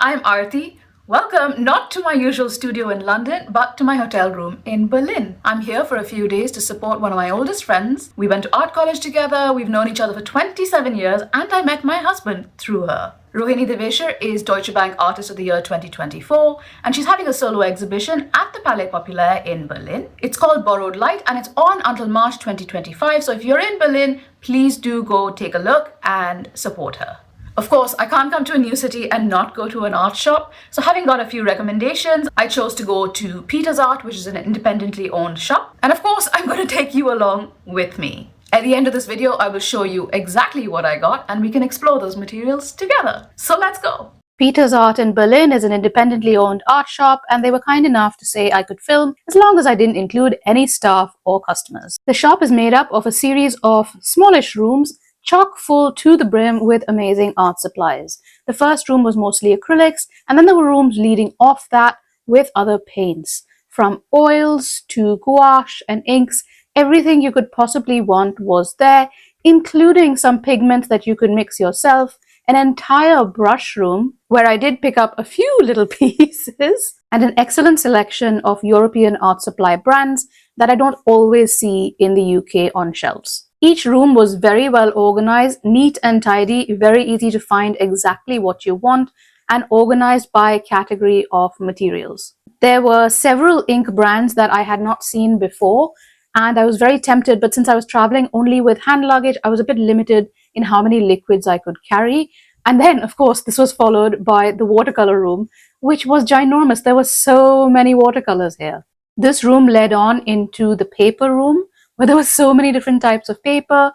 I'm Arati. Welcome not to my usual studio in London, but to my hotel room in Berlin. I'm here for a few days to support one of my oldest friends. We went to art college together, we've known each other for 27 years, and I met my husband through her. Rohini Devasher is Deutsche Bank Artist of the Year 2024, and she's having a solo exhibition at the Palais Populaire in Berlin. It's called Borrowed Light, and it's on until March 2025, so if you're in Berlin, please do go take a look and support her. Of course, I can't come to a new city and not go to an art shop, so having got a few recommendations, I chose to go to PETERS Art, which is an independently owned shop. And of course, I'm going to take you along with me. At the end of this video, I will show you exactly what I got and we can explore those materials together. So let's go! PETERS Art in Berlin is an independently owned art shop, and they were kind enough to say I could film as long as I didn't include any staff or customers. The shop is made up of a series of smallish rooms chock full to the brim with amazing art supplies. The first room was mostly acrylics, and then there were rooms leading off that with other paints. From oils to gouache and inks, everything you could possibly want was there, including some pigment that you could mix yourself, an entire brush room where I did pick up a few little pieces, and an excellent selection of European art supply brands that I don't always see in the UK on shelves. Each room was very well organized, neat and tidy, very easy to find exactly what you want, and organized by category of materials. There were several ink brands that I had not seen before, and I was very tempted, but since I was traveling only with hand luggage, I was a bit limited in how many liquids I could carry. And then, of course, this was followed by the watercolor room, which was ginormous. There were so many watercolors here. This room led on into the paper room, where there were so many different types of paper.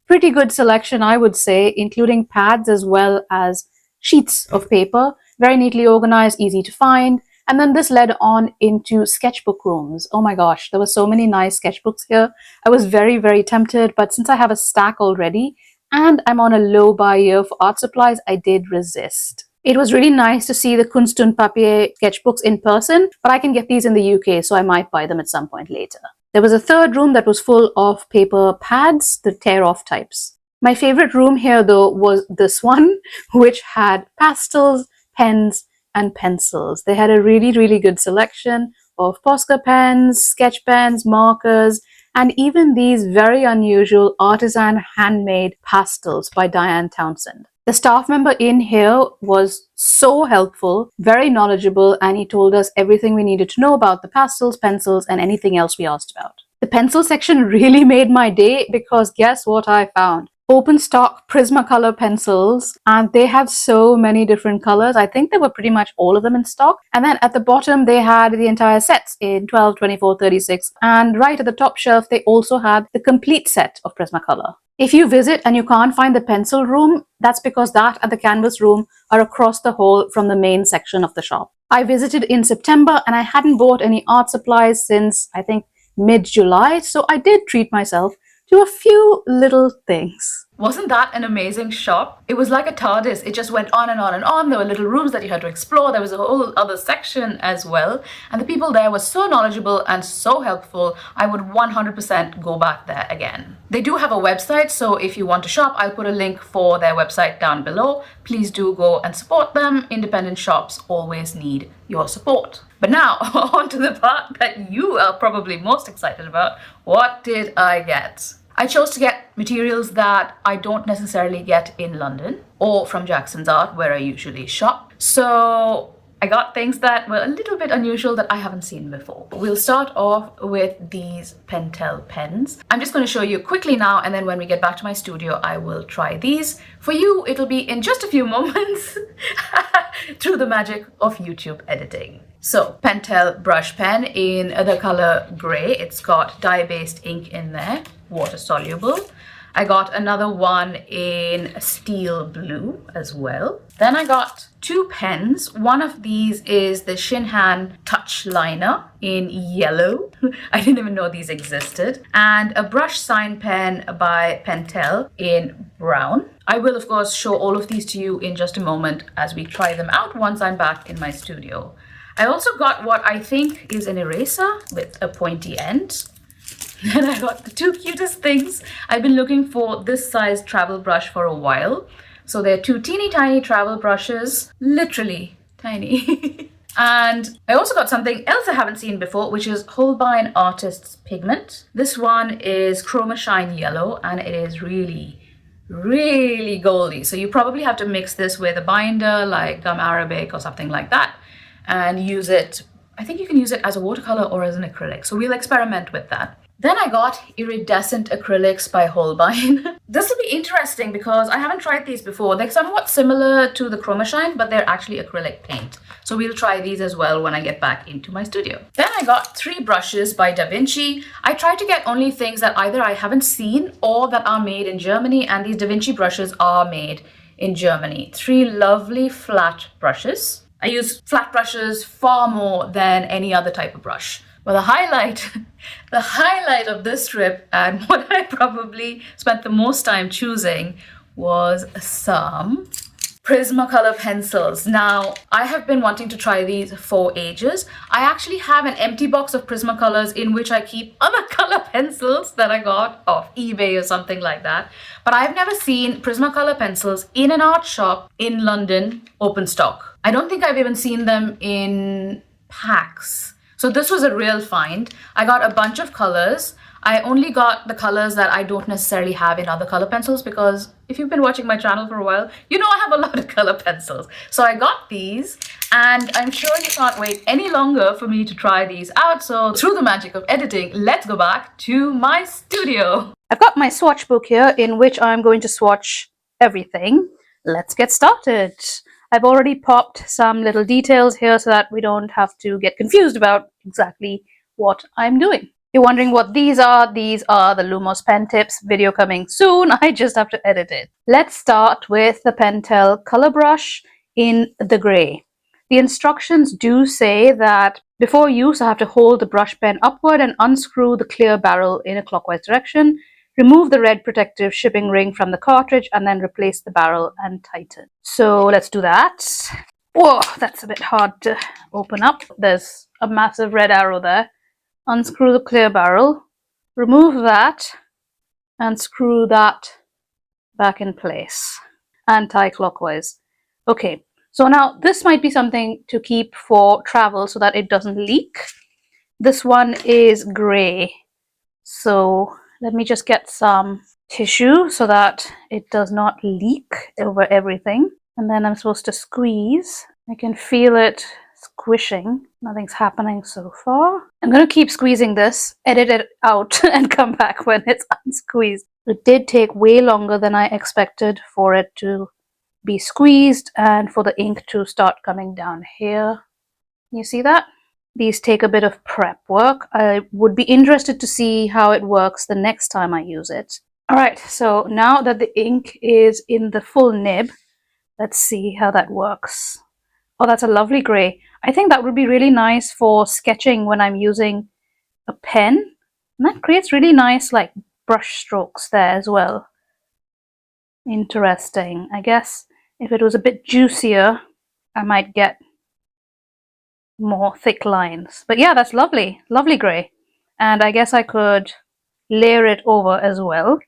Pretty good selection, I would say, including pads as well as sheets of paper. Very neatly organized, easy to find. And then this led on into sketchbook rooms. Oh my gosh, there were so many nice sketchbooks here. I was very, very tempted, but since I have a stack already and I'm on a low buy year for art supplies, I did resist. It was really nice to see the Kunst und Papier sketchbooks in person, but I can get these in the UK, so I might buy them at some point later. There was a third room that was full of paper pads, the tear-off types. My favorite room here, though, was this one, which had pastels, pens, and pencils. They had a really, really good selection of Posca pens, sketch pens, markers, and even these very unusual artisan handmade pastels by Diane Townsend. The staff member in here was so helpful, very knowledgeable, and he told us everything we needed to know about the pastels, pencils, and anything else we asked about. The pencil section really made my day because guess what I found? Open stock Prismacolor pencils, and they had so many different colors. I think there were pretty much all of them in stock. And then at the bottom, they had the entire sets in 12, 24, 36. And right at the top shelf, they also had the complete set of Prismacolor. If you visit and you can't find the pencil room, that's because that and the canvas room are across the hall from the main section of the shop. I visited in September and I hadn't bought any art supplies since, I think, mid-July, so I did treat myself to a few little things. Wasn't that an amazing shop? It was like a TARDIS. It just went on and on and on. There were little rooms that you had to explore. There was a whole other section as well. And the people there were so knowledgeable and so helpful. I would 100% go back there again. They do have a website, so if you want to shop, I'll put a link for their website down below. Please do go and support them. Independent shops always need your support. But now, on to the part that you are probably most excited about. What did I get? I chose to get materials that I don't necessarily get in London or from Jackson's Art, where I usually shop. So I got things that were a little bit unusual that I haven't seen before. We'll start off with these Pentel pens. I'm just going to show you quickly now, and then when we get back to my studio, I will try these. For you, it'll be in just a few moments through the magic of YouTube editing. So, Pentel brush pen in the color gray. It's got dye-based ink in there, water soluble. I got another one in steel blue as well. Then I got two pens. One of these is the Shinhan Touch Liner in yellow. I didn't even know these existed. And a brush sign pen by Pentel in brown. I will, of course, show all of these to you in just a moment as we try them out once I'm back in my studio. I also got what I think is an eraser with a pointy end. Then I got the two cutest things. I've been looking for this size travel brush for a while. So they're two teeny tiny travel brushes, literally tiny. And I also got something else I haven't seen before, which is Holbein Artist's Pigment. This one is Chroma Shine Yellow, and it is really, really goldy. So you probably have to mix this with a binder like gum arabic or something like that and use it. I think you can use it as a watercolor or as an acrylic. So we'll experiment with that. Then I got Iridescent acrylics by Holbein. This will be interesting because I haven't tried these before. They're somewhat similar to the Chroma Shine, but they're actually acrylic paint. So we'll try these as well when I get back into my studio. Then I got 3 brushes by DaVinci. I tried to get only things that either I haven't seen or that are made in Germany, and these DaVinci brushes are made in Germany. 3 lovely flat brushes. I use flat brushes far more than any other type of brush. Well, the highlight of this trip, and what I probably spent the most time choosing, was some Prismacolor pencils. Now, I have been wanting to try these for ages. I actually have an empty box of Prismacolors in which I keep other color pencils that I got off eBay or something like that. But I've never seen Prismacolor pencils in an art shop in London open stock. I don't think I've even seen them in packs. So this was a real find. I got a bunch of colors. I only got the colors that I don't necessarily have in other color pencils because if you've been watching my channel for a while, you know I have a lot of color pencils. So I got these, and I'm sure you can't wait any longer for me to try these out. So through the magic of editing, let's go back to my studio. I've got my swatch book here in which I'm going to swatch everything. Let's get started. I've already popped some little details here so that we don't have to get confused about exactly what I'm doing. You're wondering what these are. These are the Lumos pen tips. Video coming soon. I just have to edit it. Let's start with the Pentel color brush in the gray. The instructions do say that before use, I have to hold the brush pen upward and unscrew the clear barrel in a clockwise direction. Remove the red protective shipping ring from the cartridge and then replace the barrel and tighten. So let's do that. Whoa, that's a bit hard to open up. There's a massive red arrow there. Unscrew the clear barrel, remove that, and screw that back in place. Anti-clockwise. Okay, so now this might be something to keep for travel so that it doesn't leak. This one is gray. So let me just get some tissue so that it does not leak over everything. And then I'm supposed to squeeze. I can feel it squishing. Nothing's happening so far. I'm going to keep squeezing this, edit it out, and come back when it's unsqueezed. It did take way longer than I expected for it to be squeezed and for the ink to start coming down here. You see that? These take a bit of prep work. I would be interested to see how it works the next time I use it. Alright, so now that the ink is in the full nib, let's see how that works. Oh, that's a lovely gray. I think that would be really nice for sketching when I'm using a pen. And that creates really nice like brush strokes there as well. Interesting. I guess if it was a bit juicier, I might get more thick lines. But yeah, that's lovely. Lovely gray. And I guess I could layer it over as well.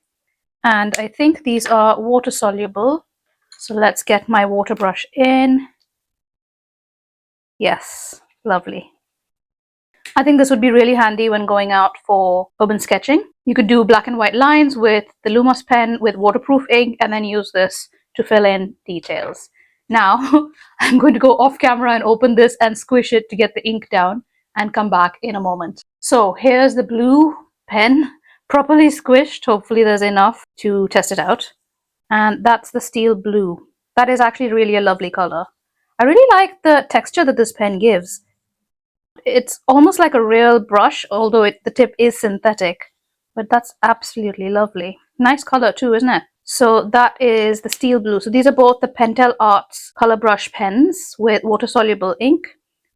And I think these are water soluble. So let's get my water brush in. Yes, lovely. I think this would be really handy when going out for urban sketching. You could do black and white lines with the Lumos pen with waterproof ink and then use this to fill in details. Now, I'm going to go off camera and open this and squish it to get the ink down and come back in a moment. So here's the blue pen, properly squished. Hopefully there's enough to test it out. And that's the steel blue. That is actually really a lovely color. I really like the texture that this pen gives. It's almost like a real brush, although the tip is synthetic, but that's absolutely lovely. Nice color too, isn't it? So that is the steel blue. So these are both the Pentel Arts color brush pens with water-soluble ink.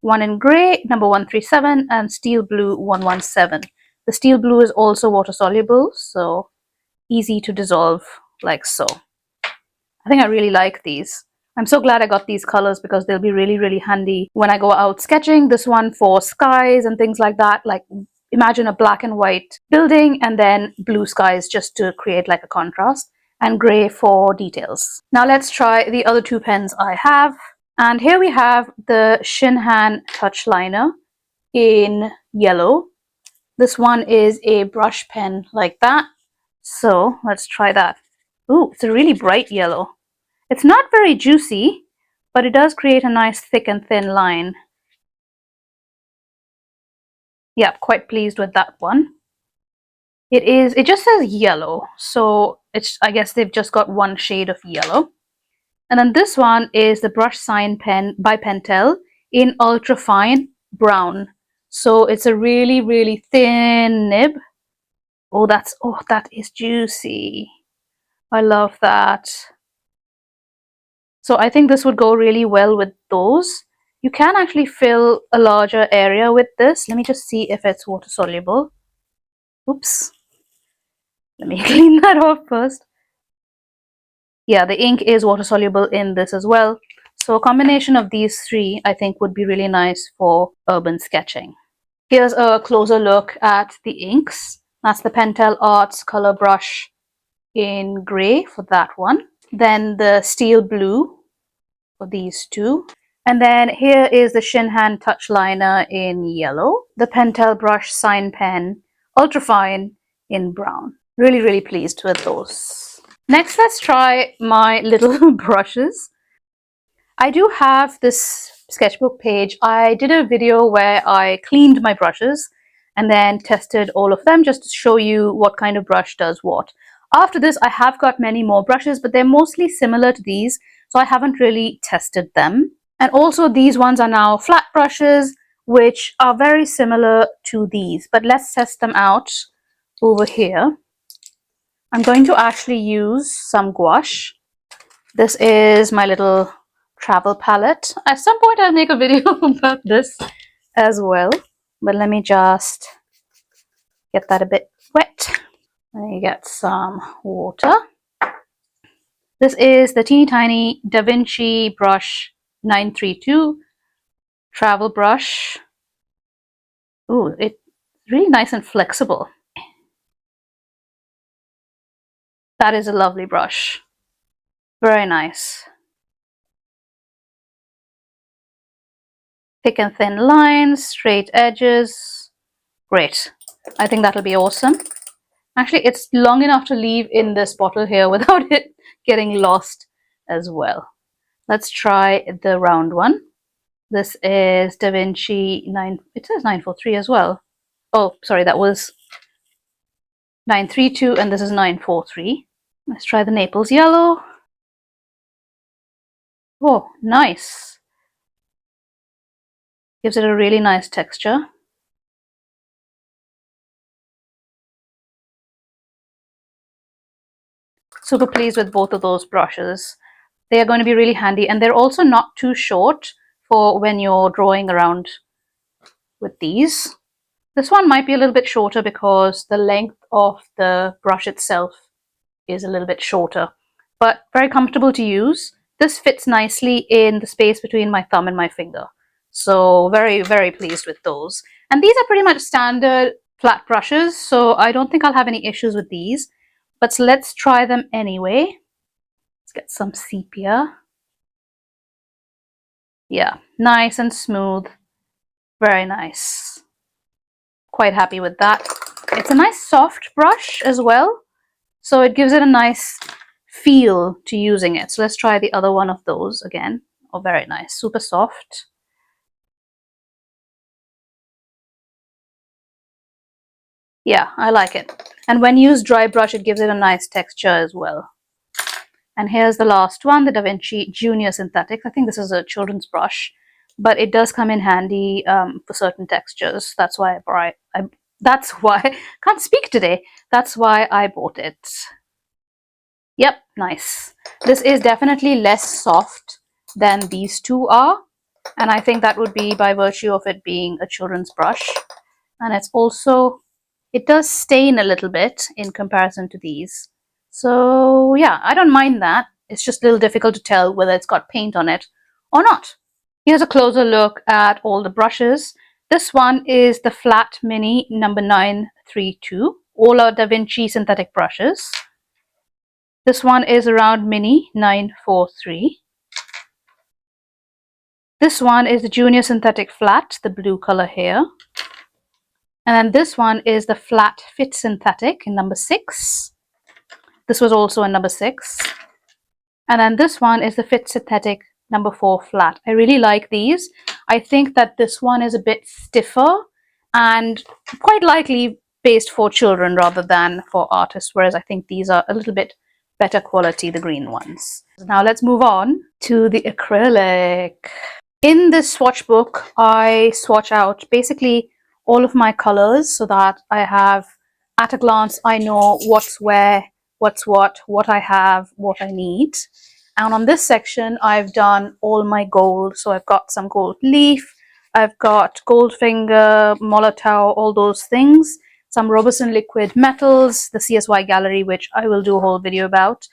One in gray, number 137, and steel blue 117. The steel blue is also water-soluble, so easy to dissolve like so. I think I really like these. I'm so glad I got these colors because they'll be really, really handy when I go out sketching. This one for skies and things like that. Like imagine a black and white building and then blue skies just to create like a contrast, and gray for details. Now let's try the other two pens I have. And here we have the Shinhan touch liner in yellow. This one is a brush pen like that. So let's try that. Ooh, it's a really bright yellow. It's not very juicy, but it does create a nice thick and thin line. Yeah, quite pleased with that one. It just says yellow, so I guess they've just got one shade of yellow. And then this one is the brush sign pen by Pentel in ultra fine brown. So it's a really, really thin nib. Oh, that is juicy. I love that. So I think this would go really well with those. You can actually fill a larger area with this. Let me just see if it's water soluble. Oops. Let me clean that off first. Yeah, the ink is water soluble in this as well. So a combination of these three, I think, would be really nice for urban sketching. Here's a closer look at the inks. That's the Pentel Arts color brush in gray for that one. Then the steel blue for these two. And then here is the Shinhan touch liner in yellow. The Pentel brush sign pen, ultrafine in brown. Really, really pleased with those. Next, let's try my little brushes. I do have this sketchbook page. I did a video where I cleaned my brushes and then tested all of them just to show you what kind of brush does what. After this, I have got many more brushes, but they're mostly similar to these, so I haven't really tested them. And also these ones are now flat brushes, which are very similar to these, but let's test them out over here. I'm going to actually use some gouache. This is my little travel palette. At some point I'll make a video about this as well, but let me just get that a bit wet. Let me get some water. This is the teeny tiny DaVinci brush 932 travel brush. Ooh, it's really nice and flexible. That is a lovely brush. Very nice. Thick and thin lines, straight edges. Great. I think that'll be awesome. Actually, it's long enough to leave in this bottle here without it getting lost as well. Let's try the round one. This is DaVinci 9, it says 943 as well. Oh, sorry, that was 932 and this is 943. Let's try the Naples yellow. Oh, nice. Gives it a really nice texture. Super pleased with both of those brushes. They are going to be really handy, and they're also not too short for when you're drawing around with these. This one might be a little bit shorter because the length of the brush itself is a little bit shorter, but very comfortable to use. This fits nicely in the space between my thumb and my finger. So very, very pleased with those. And these are pretty much standard flat brushes, so I don't think I'll have any issues with these. But let's try them anyway. Let's get some sepia. Yeah, nice and smooth. Very nice. Quite happy with that. It's a nice soft brush as well, so it gives it a nice feel to using it. So let's try the other one of those again. Oh, very nice. Super soft. Yeah, I like it. And when used dry brush, it gives it a nice texture as well. And here's the last one, the DaVinci Junior Synthetics. I think this is a children's brush, but it does come in handy for certain textures. That's why can't speak today. That's why I bought it. Yep, nice. This is definitely less soft than these two are, and I think that would be by virtue of it being a children's brush. And it's also, it does stain a little bit in comparison to these. So yeah, I don't mind that. It's just a little difficult to tell whether it's got paint on it or not. Here's a closer look at all the brushes. This one is the Flat Mini number 932. All are DaVinci synthetic brushes. This one is a Round Mini 943. This one is the Junior Synthetic Flat, the blue color here. And then this one is the Flat Fit Synthetic in number 6. This was also in number 6. And then this one is the Fit Synthetic number 4 Flat. I really like these. I think that this one is a bit stiffer and quite likely based for children rather than for artists, whereas I think these are a little bit better quality, the green ones. Now let's move on to the acrylic. In this swatch book, I swatch out basically all of my colors so that I have, at a glance, I know what's where, what's what I have, what I need. And on this section, I've done all my gold. So I've got some gold leaf, I've got Goldfinger, Molotow, all those things. Some Robertson liquid metals, the CSY gallery, which I will do a whole video about.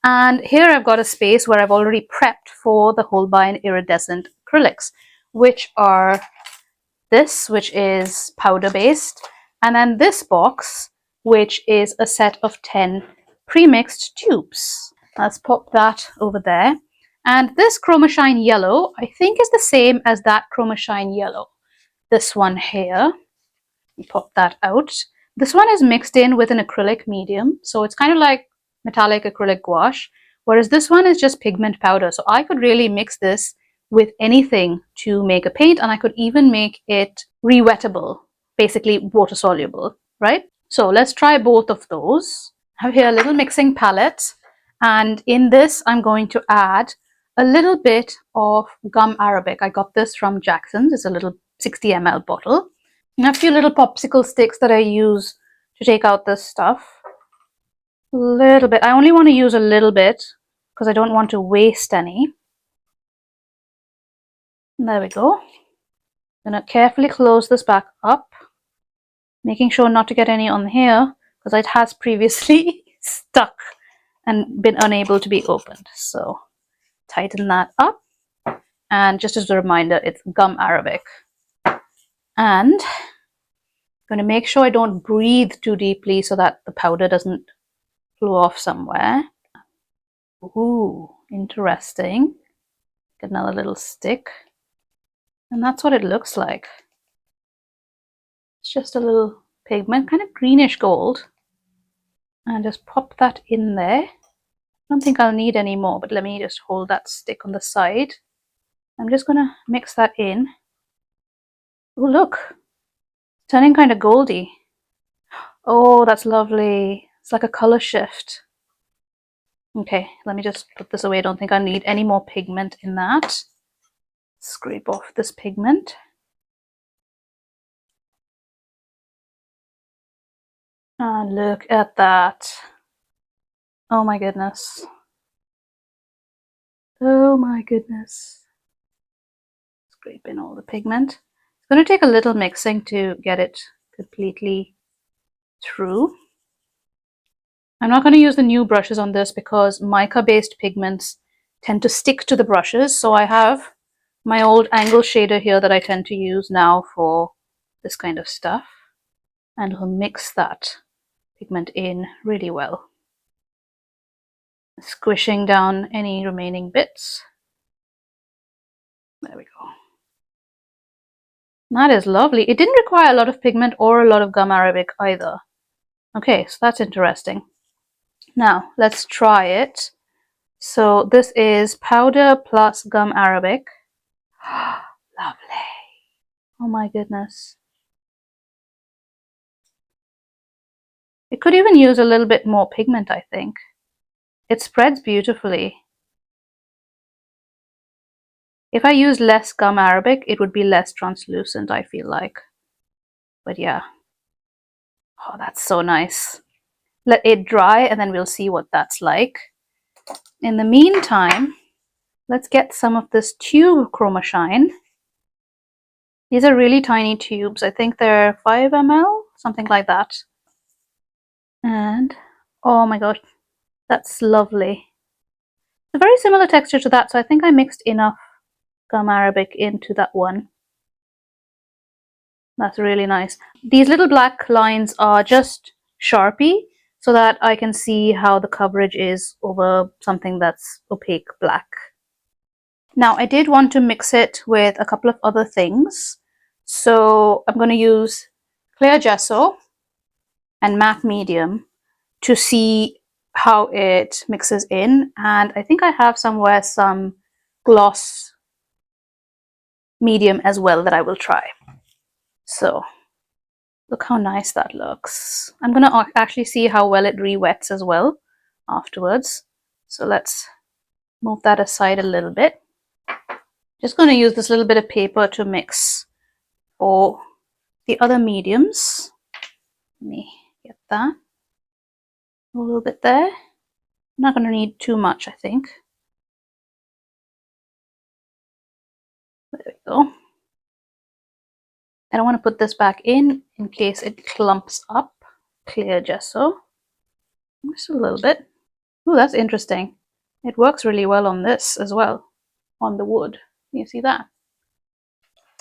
And here I've got a space where I've already prepped for the Holbein Iridescent acrylics, which are this, which is powder based, and then this box, which is a set of 10 pre-mixed tubes. Let's pop that over there. And this Chroma Shine yellow, I think is the same as that Chroma Shine yellow. This one here, pop that out. This one is mixed in with an acrylic medium, so it's kind of like metallic acrylic gouache, whereas this one is just pigment powder. So I could really mix this with anything to make a paint, and I could even make it re-wettable, basically water soluble, right? So let's try both of those. I have here a little mixing palette, and in this I'm going to add a little bit of gum arabic. I got this from Jackson's. It's a little 60 ml bottle. And a few little popsicle sticks that I use to take out this stuff. A little bit. I only want to use a little bit because I don't want to waste any. And there we go. I'm going to carefully close this back up, making sure not to get any on here because it has previously stuck and been unable to be opened. So tighten that up. And just as a reminder, it's gum arabic. And I'm going to make sure I don't breathe too deeply so that the powder doesn't flow off somewhere. Ooh, interesting. Get another little stick. And that's what it looks like. It's just a little pigment, kind of greenish gold. And just pop that in there. I don't think I'll need any more, but let me just hold that stick on the side. I'm just going to mix that in. Oh, look. It's turning kind of goldy. Oh, that's lovely. It's like a color shift. Okay, let me just put this away. I don't think I need any more pigment in that. Scrape off this pigment. And look at that. Oh my goodness. Oh my goodness. Scrape in all the pigment. It's going to take a little mixing to get it completely through. I'm not going to use the new brushes on this because mica-based pigments tend to stick to the brushes. So I have my old angle shader here that I tend to use now for this kind of stuff. And we'll mix that pigment in really well. Squishing down any remaining bits. There we go. That is lovely. It didn't require a lot of pigment or a lot of gum arabic either. Okay, so that's interesting. Now, let's try it. So this is powder plus gum arabic. Lovely. Oh my goodness. It could even use a little bit more pigment, I think. It spreads beautifully. If I use less gum arabic, it would be less translucent, I feel like. But yeah. Oh, that's so nice. Let it dry and then we'll see what that's like. In the meantime, let's get some of this tube Chroma Shine. These are really tiny tubes. I think they're 5 ml, something like that. And oh my gosh, that's lovely. It's a very similar texture to that, so I think I mixed enough gum arabic into that one. That's really nice. These little black lines are just Sharpie so that I can see how the coverage is over something that's opaque black. Now I did want to mix it with a couple of other things. So I'm going to use clear gesso and matte medium to see how it mixes in. And I think I have somewhere some gloss medium as well that I will try. So look how nice that looks. I'm going to actually see how well it re-wets as well afterwards. So let's move that aside a little bit. Just going to use this little bit of paper to mix for the other mediums. Let me get that. A little bit there. I'm not going to need too much, I think. There we go. I don't want to put this back in case it clumps up. Clear gesso. Just a little bit. Oh, that's interesting. It works really well on this as well, on the wood. You see that?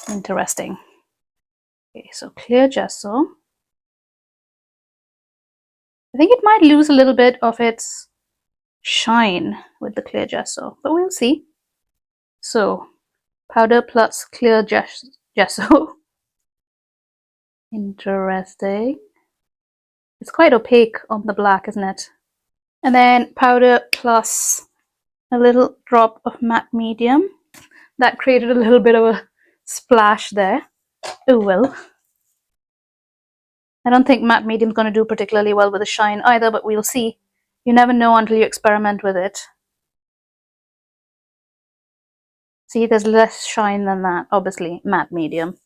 Interesting. Okay, so clear gesso. I think it might lose a little bit of its shine with the clear gesso, but we'll see. So powder plus clear gesso. Interesting. It's quite opaque on the black, isn't it? And then powder plus a little drop of matte medium. That created a little bit of a splash there. Oh well. I don't think matte medium is going to do particularly well with the shine either, but we'll see. You never know until you experiment with it. See, there's less shine than that, obviously, matte medium.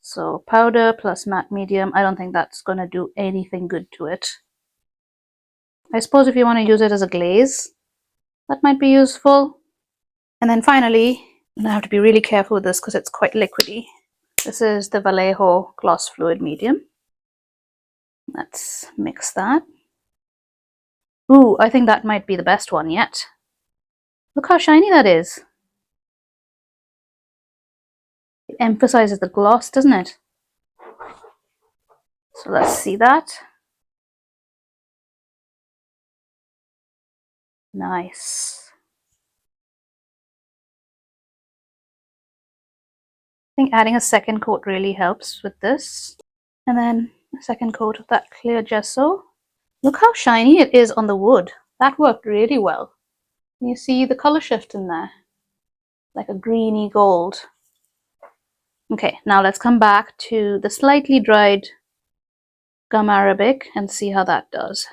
So powder plus matte medium, I don't think that's going to do anything good to it. I suppose if you want to use it as a glaze, that might be useful. And then finally, I have to be really careful with this because it's quite liquidy. This is the Vallejo Gloss Fluid Medium. Let's mix that. Ooh, I think that might be the best one yet. Look how shiny that is. It emphasizes the gloss, doesn't it? So let's see that. Nice. I think adding a second coat really helps with this. And then a second coat of that clear gesso. Look how shiny it is on the wood. That worked really well. Can you see the color shift in there? Like a greeny gold. Okay, now let's come back to the slightly dried gum arabic and see how that does.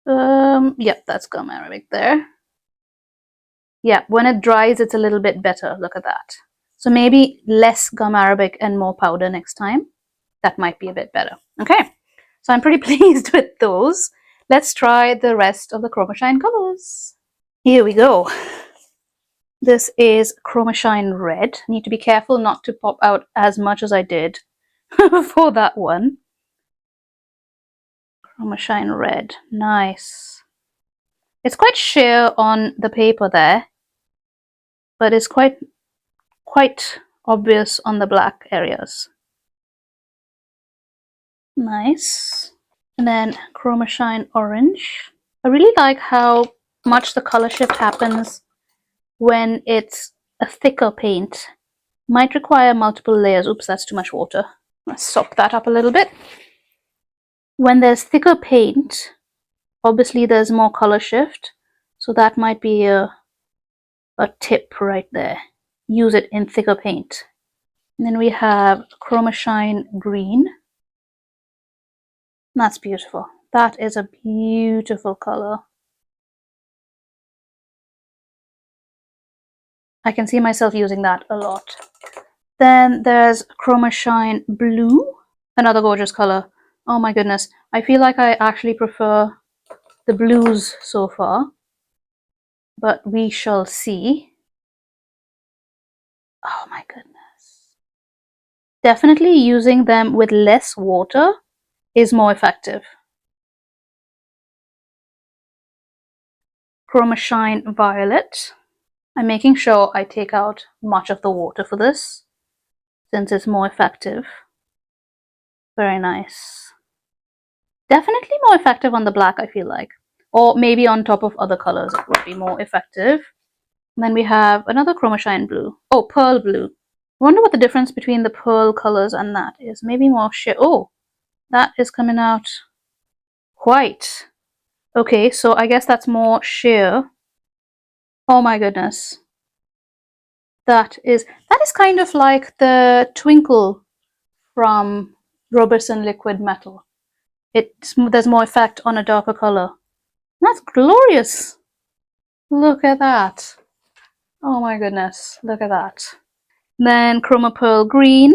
Yep, that's gum arabic there. Yeah, when it dries, it's a little bit better. Look at that. So maybe less gum arabic and more powder next time. That might be a bit better. Okay, so I'm pretty pleased with those. Let's try the rest of the Chroma Shine colors. Here we go. This is Chroma Shine Red. Need to be careful not to pop out as much as I did for that one. Chroma Shine Red. Nice. It's quite sheer on the paper there, but it's quite obvious on the black areas. Nice. And then Chroma Shine Orange. I really like how much the color shift happens when it's a thicker paint. Might require multiple layers. Oops, that's too much water. Let's soak that up a little bit. When there's thicker paint, obviously there's more color shift. So that might be a tip right there. Use it in thicker paint. And then we have Chroma Shine Green. That's beautiful. That is a beautiful color. I can see myself using that a lot. Then there's Chroma Shine Blue. Another gorgeous color. Oh my goodness. I feel like I actually prefer the blues so far. But we shall see. Oh my goodness. Definitely using them with less water is more effective. Chroma Shine Violet. I'm making sure I take out much of the water for this, since it's more effective. Very nice. Definitely more effective on the black, I feel like. or maybe on top of other colors it would be more effective. And then we have another Chroma Shine blue. Oh, pearl blue. I wonder what the difference between the pearl colors and that is. Maybe more sheer. Oh, that is coming out white. Okay, so I guess that's more sheer. Oh my goodness. That is kind of like the twinkle from Robertson liquid metal. There's more effect on a darker color. That's glorious. Look at that. Oh my goodness, look at that. Then Chroma Pearl green.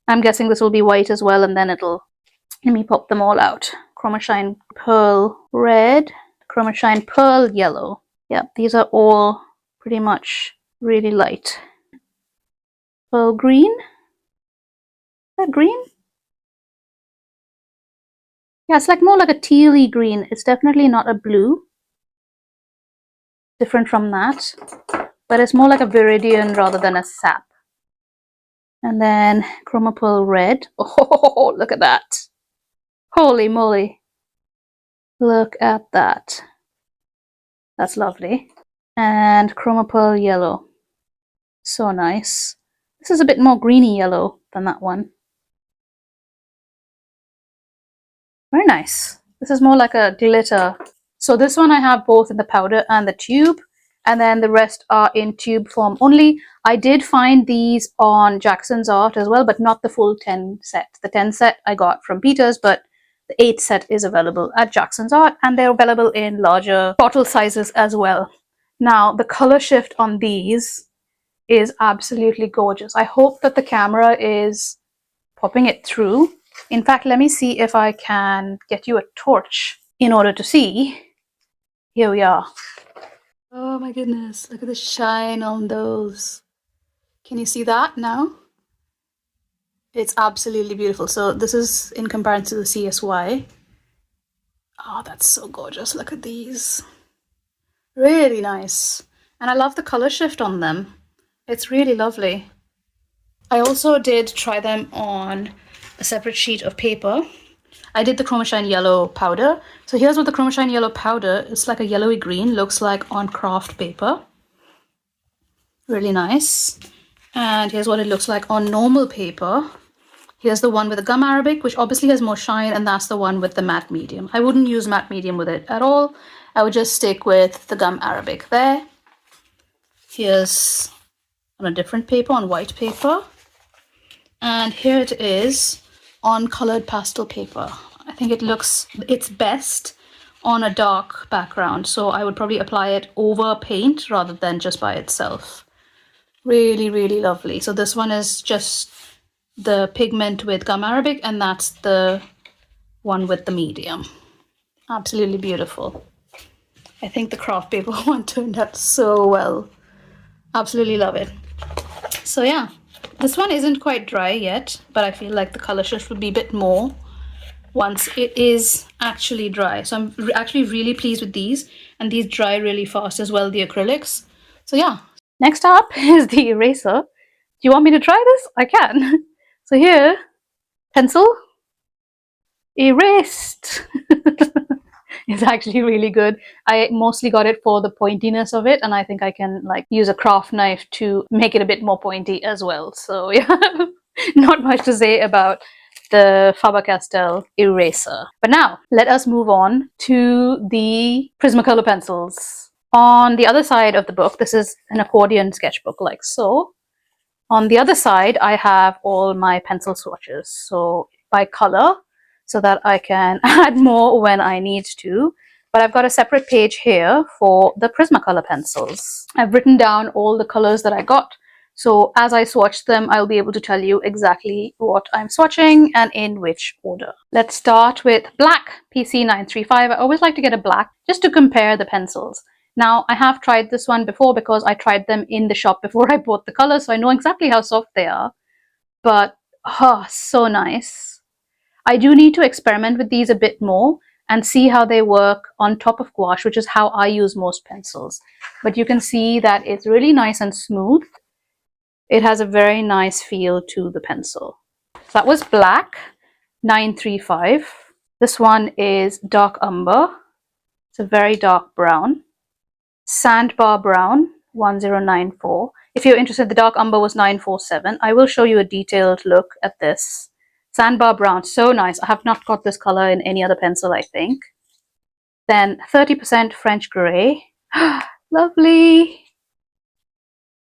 I'm guessing this will be white as well, and then it'll, let me pop them all out. Chroma Shine Pearl red, Chroma Shine Pearl yellow. Yep, these are all pretty much really light. Pearl green. Is that green? Yeah, it's like more like a tealy green. It's definitely not a blue. Different from that. But it's more like a viridian rather than a sap. And then Chroma Pearl red. Oh, look at that. Holy moly. Look at that. That's lovely. And Chroma Pearl yellow. So nice. This is a bit more greeny yellow than that one. Very nice. This is more like a glitter. So this one I have both in the powder and the tube, and then the rest are in tube form only. I did find these on Jackson's Art as well, but not the full 10 set. The 10 set I got from PETERS, but the 8 set is available at Jackson's Art, and they're available in larger bottle sizes as well. Now, the color shift on these is absolutely gorgeous. I hope that the camera is popping it through. In fact, let me see if I can get you a torch in order to see. Here we are. Oh my goodness, look at the shine on those. Can you see that now? It's absolutely beautiful. So this is in comparison to the CSY. Oh, that's so gorgeous. Look at these. Really nice. And I love the color shift on them. It's really lovely. I also did try them on a separate sheet of paper. I did the Chroma Shine yellow powder. So here's what the Chroma Shine yellow powder, it's like a yellowy green, looks like on craft paper. Really nice. And here's what it looks like on normal paper. Here's the one with the gum arabic, which obviously has more shine, and that's the one with the matte medium. I wouldn't use matte medium with it at all. I would just stick with the gum arabic there. Here's on a different paper, on white paper. And here it is on colored pastel paper. I think it looks its best on a dark background, so I would probably apply it over paint rather than just by itself. Really, really lovely. So this one is just the pigment with gum arabic, and that's the one with the medium. Absolutely beautiful. I think the craft paper one turned out so well. Absolutely love it. So yeah, this one isn't quite dry yet, but I feel like the color shift will be a bit more once it is actually dry. So I'm actually really pleased with these, and these dry really fast as well, the acrylics. So yeah. Next up is the eraser. Do you want me to try this? I can. So here, pencil, erased. It's actually really good. I mostly got it for the pointiness of it, and I think I can like use a craft knife to make it a bit more pointy as well. So yeah, not much to say about the Faber-Castell Eraser. But now, let us move on to the Prismacolor pencils. On the other side of the book, this is an accordion sketchbook like so. On the other side, I have all my pencil swatches, so by color, so that I can add more when I need to. But I've got a separate page here for the Prismacolor pencils. I've written down all the colors that I got, so as I swatch them, I'll be able to tell you exactly what I'm swatching and in which order. Let's start with black PC935. I always like to get a black just to compare the pencils. Now, I have tried this one before because I tried them in the shop before I bought the colors, so I know exactly how soft they are. But, oh, so nice. I do need to experiment with these a bit more and see how they work on top of gouache, which is how I use most pencils. But you can see that it's really nice and smooth. It has a very nice feel to the pencil. So that was black, 935. This one is dark umber. It's a very dark brown. Sandbar brown, 1094. If you're interested, the dark umber was 947. I will show you a detailed look at this. Sandbar brown, so nice. I have not got this color in any other pencil, I think. Then 30% French Grey. Lovely.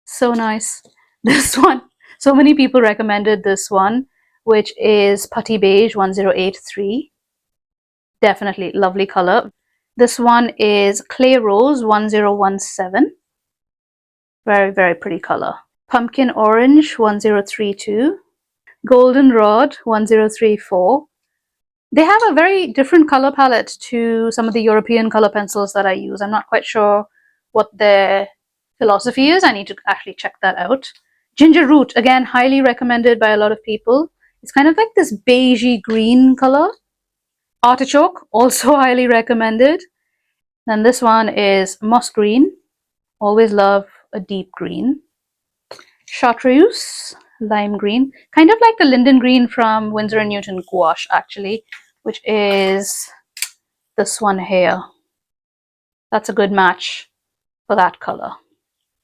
So nice. This one, so many people recommended this one, which is Putty Beige 1083. Definitely lovely color. This one is Clay Rose 1017. Very, very pretty color. Pumpkin Orange 1032. Golden Rod 1034. They have a very different color palette to some of the European color pencils that I use. I'm not quite sure what their philosophy is. I need to actually check that out. Ginger Root, again, highly recommended by a lot of people. It's kind of like this beigey green color. Artichoke, also highly recommended. Then this one is Moss Green. Always love a deep green. Chartreuse, Lime Green. Kind of like the Linden Green from Winsor & Newton Gouache, actually, which is this one here. That's a good match for that color.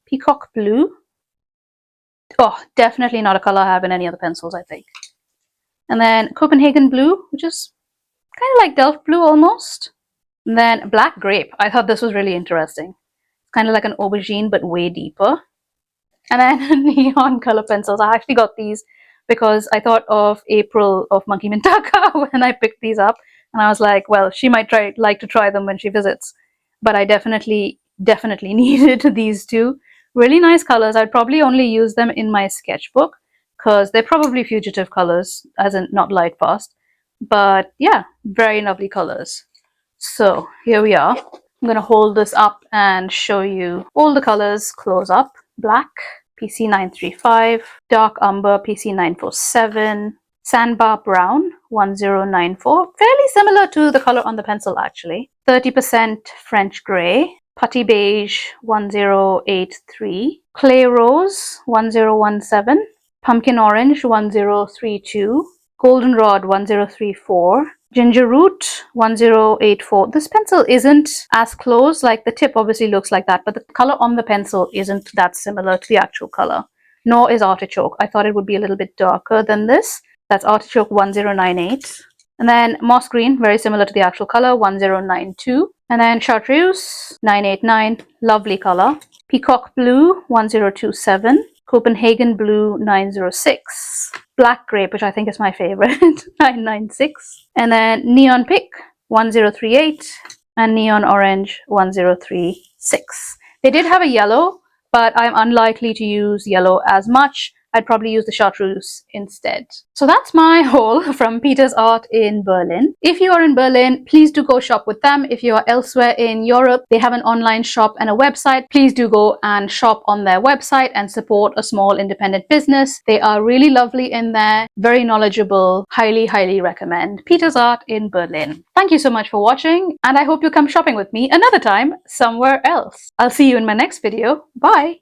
Peacock Blue. Oh, definitely not a color I have in any other pencils, I think. And then Copenhagen Blue, which is kind of like Delft Blue almost. And then Black Grape. I thought this was really interesting. Kind of like an aubergine, but way deeper. And then neon color pencils. I actually got these because I thought of April of Monkey Mintaka when I picked these up. And I was like, well, she might like to try them when she visits. But I definitely needed these two. Really nice colors. I'd probably only use them in my sketchbook because they're probably fugitive colors, as in not light fast. But yeah, very lovely colors. So here we are. I'm going to hold this up and show you all the colors close up. Black, PC935, Dark Umber, PC947, Sandbar Brown, 1094. Fairly similar to the color on the pencil, actually. 30% French Grey, Putty Beige 1083, Clay Rose 1017, Pumpkin Orange 1032, Golden Rod 1034, Ginger Root 1084. This pencil isn't as close, like the tip obviously looks like that, but the color on the pencil isn't that similar to the actual color. Nor is Artichoke. I thought it would be a little bit darker than this. That's Artichoke 1098. And then Moss Green, very similar to the actual color, 1092. And then Chartreuse 989, lovely color. Peacock Blue 1027. Copenhagen Blue 906. Black Grape, which I think is my favorite, 996. And then Neon Pink 1038 and Neon Orange 1036. They did have a yellow, but I'm unlikely to use yellow as much. I'd probably use the chartreuse instead. So that's my haul from PETERS Art in Berlin. If you are in Berlin, please do go shop with them. If you are elsewhere in Europe, they have an online shop and a website. Please do go and shop on their website and support a small independent business. They are really lovely in there, very knowledgeable. Highly, highly recommend PETERS Art in Berlin. Thank you so much for watching, and I hope you come shopping with me another time somewhere else. I'll see you in my next video. Bye!